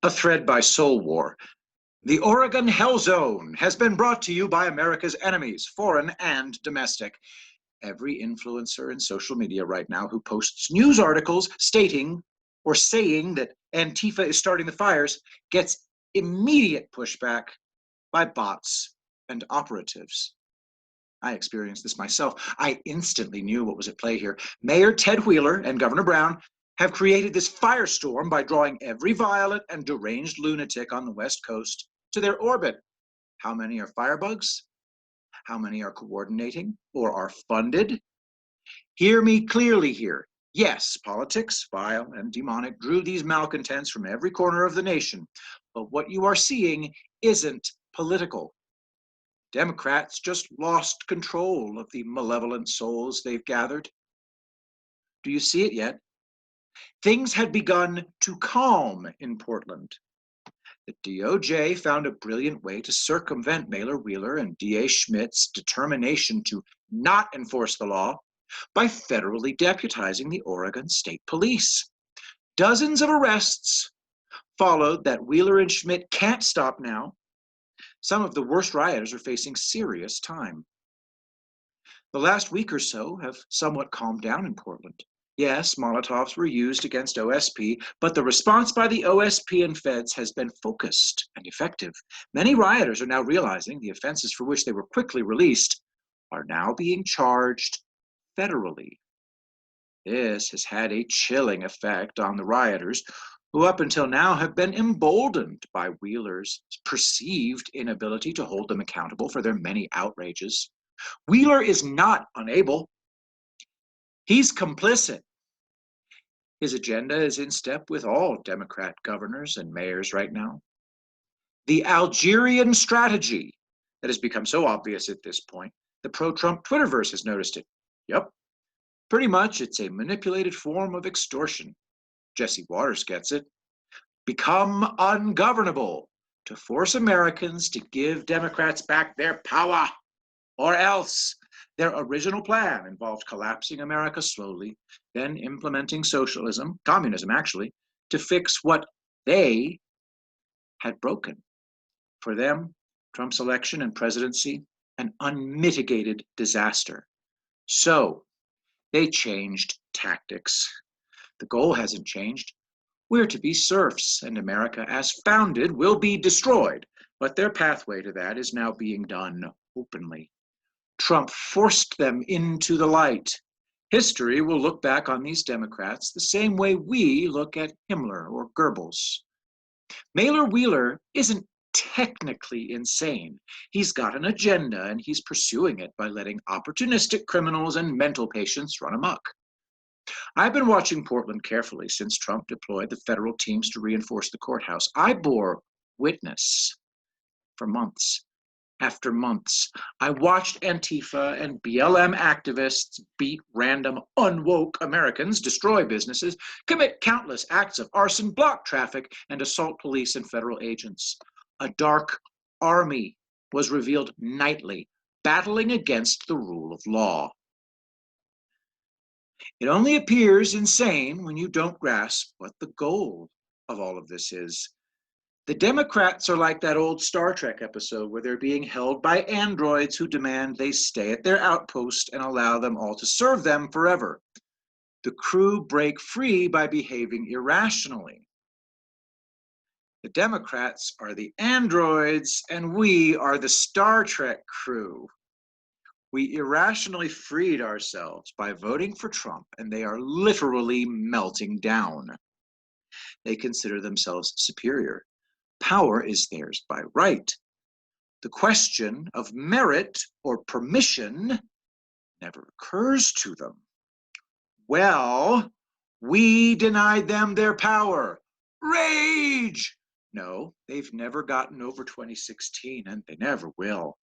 A thread by Soul War. The Oregon Hell Zone has been brought to you by America's enemies, foreign and domestic. Every influencer in social media right now who posts news articles stating or saying that Antifa is starting the fires gets immediate pushback by bots and operatives. I experienced this myself. I instantly knew what was at play here. Mayor Ted Wheeler and Governor Brown have created this firestorm by drawing every violent and deranged lunatic on the West Coast to their orbit. How many are firebugs? How many are coordinating or are funded? Hear me clearly here. Yes, politics, vile and demonic, drew these malcontents from every corner of the nation. But what you are seeing isn't political. Democrats just lost control of the malevolent souls they've gathered. Do you see it yet? Things had begun to calm in Portland. The DOJ found a brilliant way to circumvent Mayor Wheeler and DA Schmidt's determination to not enforce the law by federally deputizing the Oregon State Police. Dozens of arrests followed that Wheeler and Schmidt can't stop now. Some of the worst rioters are facing serious time. The last week or so have somewhat calmed down in Portland. Yes, Molotovs were used against OSP, but the response by the OSP and feds has been focused and effective. Many rioters are now realizing the offenses for which they were quickly released are now being charged federally. This has had a chilling effect on the rioters, who up until now have been emboldened by Wheeler's perceived inability to hold them accountable for their many outrages. Wheeler is not unable. He's complicit. His agenda is in step with all Democrat governors and mayors right now. The Algerian strategy that has become so obvious at this point, the pro-Trump Twitterverse has noticed it. Yep, pretty much it's a manipulated form of extortion. Jesse Waters gets it. Become ungovernable to force Americans to give Democrats back their power, or else. Their original plan involved collapsing America slowly, then implementing socialism, communism actually, to fix what they had broken. For them, Trump's election and presidency, an unmitigated disaster. So they changed tactics. The goal hasn't changed. We're to be serfs, and America as founded will be destroyed. But their pathway to that is now being done openly. Trump forced them into the light. History will look back on these Democrats the same way we look at Himmler or Goebbels. Mayor Wheeler isn't technically insane. He's got an agenda, and he's pursuing it by letting opportunistic criminals and mental patients run amok. I've been watching Portland carefully since Trump deployed the federal teams to reinforce the courthouse. I bore witness for months. After months, I watched Antifa and BLM activists beat random unwoke Americans, destroy businesses, commit countless acts of arson, block traffic, and assault police and federal agents. A dark army was revealed nightly, battling against the rule of law. It only appears insane when you don't grasp what the goal of all of this is. The Democrats are like that old Star Trek episode where they're being held by androids who demand they stay at their outpost and allow them all to serve them forever. The crew break free by behaving irrationally. The Democrats are the androids, and we are the Star Trek crew. We irrationally freed ourselves by voting for Trump, and they are literally melting down. They consider themselves superior. Power is theirs by right. The question of merit or permission never occurs to them. Well, we denied them their power. Rage! No, they've never gotten over 2016, and they never will.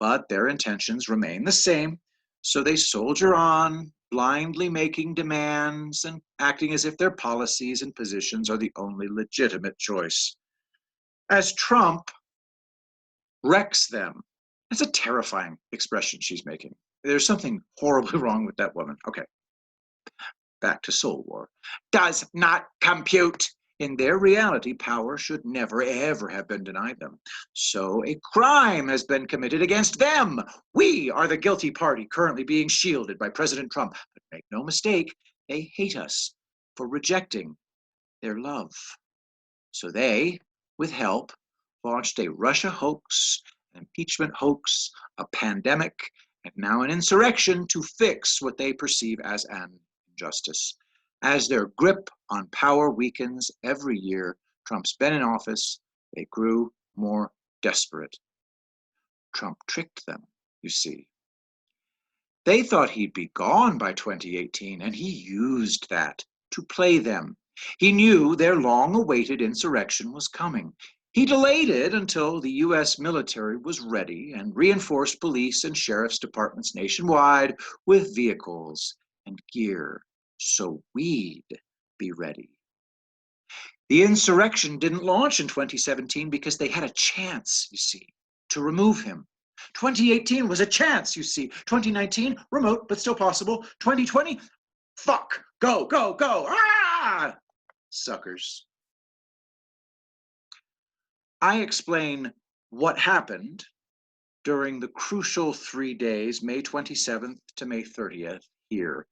But their intentions remain the same, so they soldier on, blindly making demands and acting as if their policies and positions are the only legitimate choice. As Trump wrecks them. That's a terrifying expression she's making. There's something horribly wrong with that woman. Okay, back to Soul War. Does not compute. In their reality, power should never, ever have been denied them. So a crime has been committed against them. We are the guilty party currently being shielded by President Trump. But make no mistake, they hate us for rejecting their love. So they, with help, launched a Russia hoax, an impeachment hoax, a pandemic, and now an insurrection to fix what they perceive as an injustice. As their grip on power weakens every year Trump's been in office, they grew more desperate. Trump tricked them, you see. They thought he'd be gone by 2018, and he used that to play them. He knew their long-awaited insurrection was coming. He delayed it until the U.S. military was ready and reinforced police and sheriff's departments nationwide with vehicles and gear so we'd be ready. The insurrection didn't launch in 2017 because they had a chance, you see, to remove him. 2018 was a chance, you see. 2019, remote but still possible. 2020, fuck, go, go, go, ah! Suckers. I explain what happened during the crucial 3 days, May 27th to May 30th, here.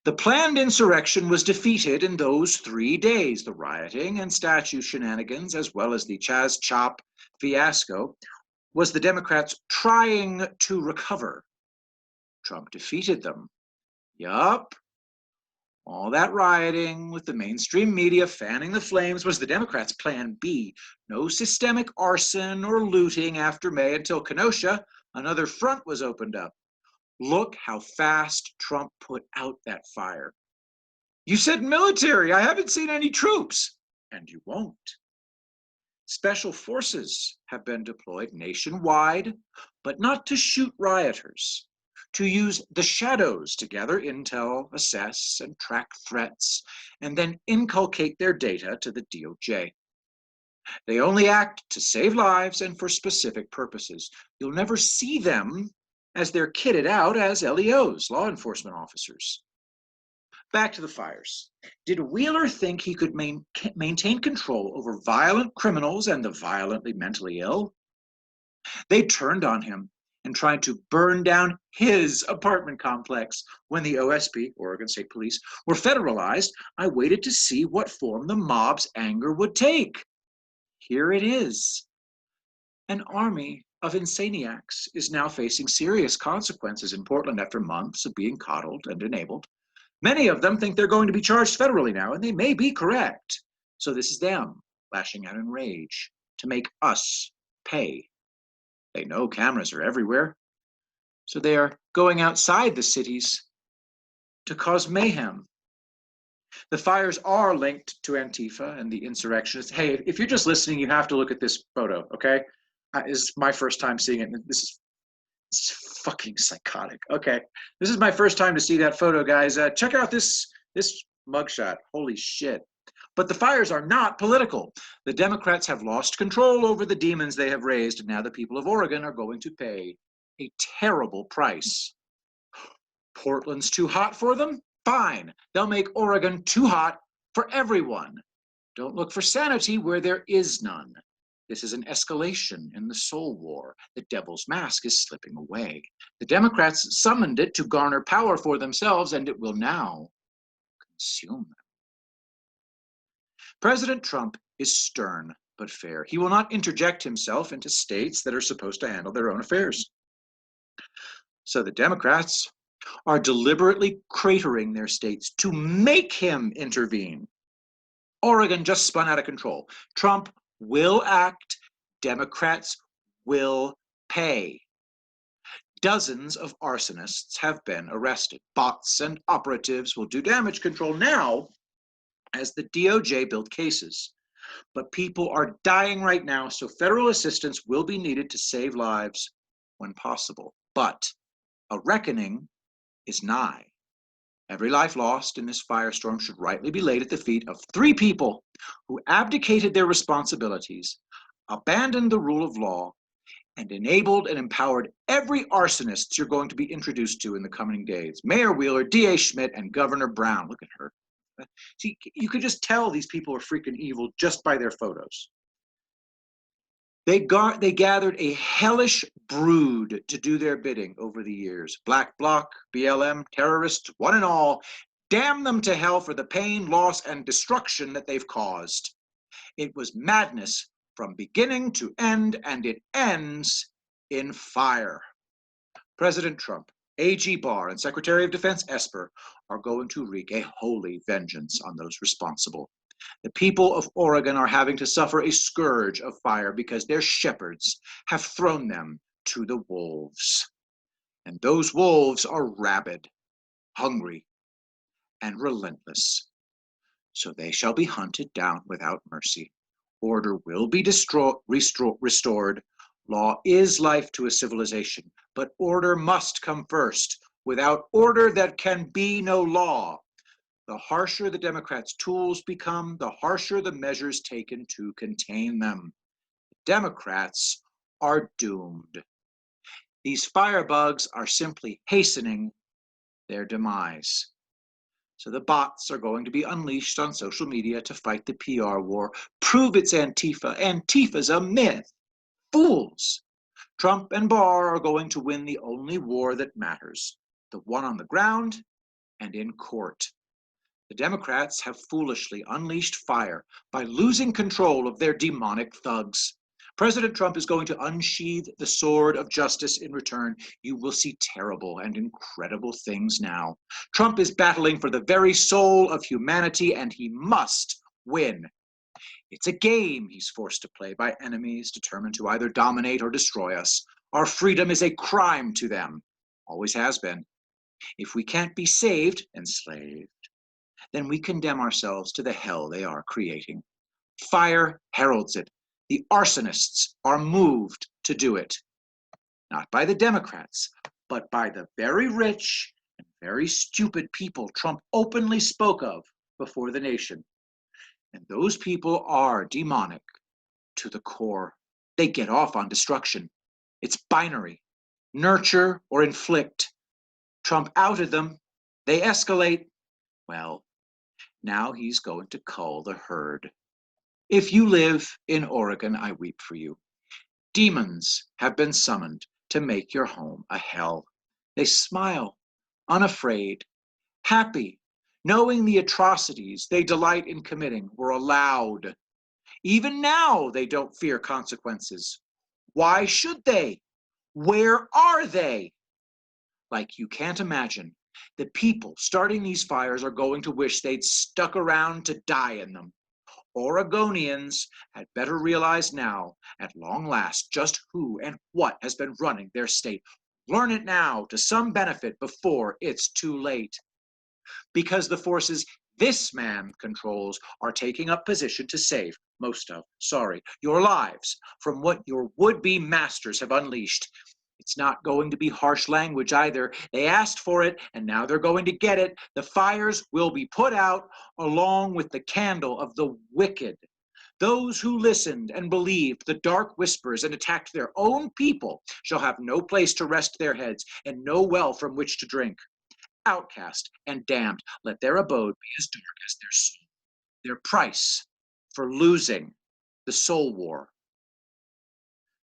The planned insurrection was defeated in those 3 days. The rioting and statue shenanigans, as well as the Chaz Chop fiasco, was the Democrats trying to recover. Trump defeated them. Yup. All that rioting with the mainstream media fanning the flames was the Democrats' plan B. No systemic arson or looting after May until Kenosha, another front was opened up. Look how fast Trump put out that fire. You said military. I haven't seen any troops. And you won't. Special forces have been deployed nationwide, but not to shoot rioters, to use the shadows to gather intel, assess, and track threats, and then inculcate their data to the DOJ. They only act to save lives and for specific purposes. You'll never see them as they're kitted out as LEOs, law enforcement officers. Back to the fires. Did Wheeler think he could maintain control over violent criminals and the violently mentally ill? They turned on him and tried to burn down his apartment complex. When the OSP, Oregon State Police, were federalized, I waited to see what form the mob's anger would take. Here it is. An army of insaniacs is now facing serious consequences in Portland after months of being coddled and enabled. Many of them think they're going to be charged federally now, and they may be correct. So this is them lashing out in rage to make us pay. They know cameras are everywhere, so they are going outside the cities to cause mayhem. The fires are linked to Antifa and the insurrectionists. Hey, if you're just listening, you have to look at this photo, okay? This is my first time seeing it. This is fucking psychotic. Okay, this is my first time to see that photo, guys. Check out this mugshot. Holy shit. But the fires are not political. The Democrats have lost control over the demons they have raised, and now the people of Oregon are going to pay a terrible price. Portland's too hot for them? Fine. They'll make Oregon too hot for everyone. Don't look for sanity where there is none. This is an escalation in the soul war. The devil's mask is slipping away. The Democrats summoned it to garner power for themselves, and it will now consume them. President Trump is stern but fair. He will not interject himself into states that are supposed to handle their own affairs. So the Democrats are deliberately cratering their states to make him intervene. Oregon just spun out of control. Trump will act. Democrats will pay. Dozens of arsonists have been arrested. Bots and operatives will do damage control now as the DOJ build cases. But people are dying right now, so federal assistance will be needed to save lives when possible. But a reckoning is nigh. Every life lost in this firestorm should rightly be laid at the feet of 3 people who abdicated their responsibilities, abandoned the rule of law, and enabled and empowered every arsonist you're going to be introduced to in the coming days. Mayor Wheeler, D.A. Schmidt, and Governor Brown. Look at her See, you could just tell these people are freaking evil just by their photos. They gathered a hellish brood to do their bidding over the years. Black Bloc, BLM, terrorists, one and all, damn them to hell for the pain, loss, and destruction that they've caused. It was madness from beginning to end, and it ends in fire. President Trump, AG Barr, and Secretary of Defense Esper are going to wreak a holy vengeance on those responsible. The people of Oregon are having to suffer a scourge of fire because their shepherds have thrown them to the wolves. And those wolves are rabid, hungry, and relentless. So they shall be hunted down without mercy. Order will be restored. Law is life to a civilization, but order must come first. Without order, there can be no law. The harsher the Democrats' tools become, the harsher the measures taken to contain them. Democrats are doomed. These firebugs are simply hastening their demise. So the bots are going to be unleashed on social media to fight the PR war, prove it's Antifa. Antifa's a myth. Fools. Trump and Barr are going to win the only war that matters, the one on the ground and in court. The Democrats have foolishly unleashed fire by losing control of their demonic thugs. President Trump is going to unsheathe the sword of justice in return. You will see terrible and incredible things now. Trump is battling for the very soul of humanity, and he must win. It's a game he's forced to play by enemies determined to either dominate or destroy us. Our freedom is a crime to them, always has been. If we can't be saved, enslaved, then we condemn ourselves to the hell they are creating. Fire heralds it. The arsonists are moved to do it. Not by the Democrats, but by the very rich and very stupid people Trump openly spoke of before the nation. And those people are demonic to the core. They get off on destruction. It's binary. Nurture or inflict. Trump outed them. They escalate. Well, now he's going to cull the herd. If you live in Oregon, I weep for you. Demons have been summoned to make your home a hell. They smile, unafraid, happy, knowing the atrocities they delight in committing were allowed. Even now, they don't fear consequences. Why should they? Where are they? Like you can't imagine, the people starting these fires are going to wish they'd stuck around to die in them. Oregonians had better realize now, at long last, just who and what has been running their state. Learn it now to some benefit before it's too late. Because the forces this man controls are taking up position to save your lives from what your would-be masters have unleashed. It's not going to be harsh language either. They asked for it, and now they're going to get it. The fires will be put out along with the candle of the wicked. Those who listened and believed the dark whispers and attacked their own people shall have no place to rest their heads and no well from which to drink. Outcast and damned, let their abode be as dark as their soul. Their price for losing the soul war.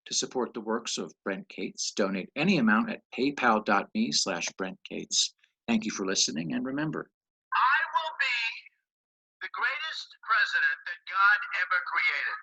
To support the works of Brent Cates, donate any amount at paypal.me/Brent Cates. Thank you for listening, and remember, I will be the greatest president that God ever created.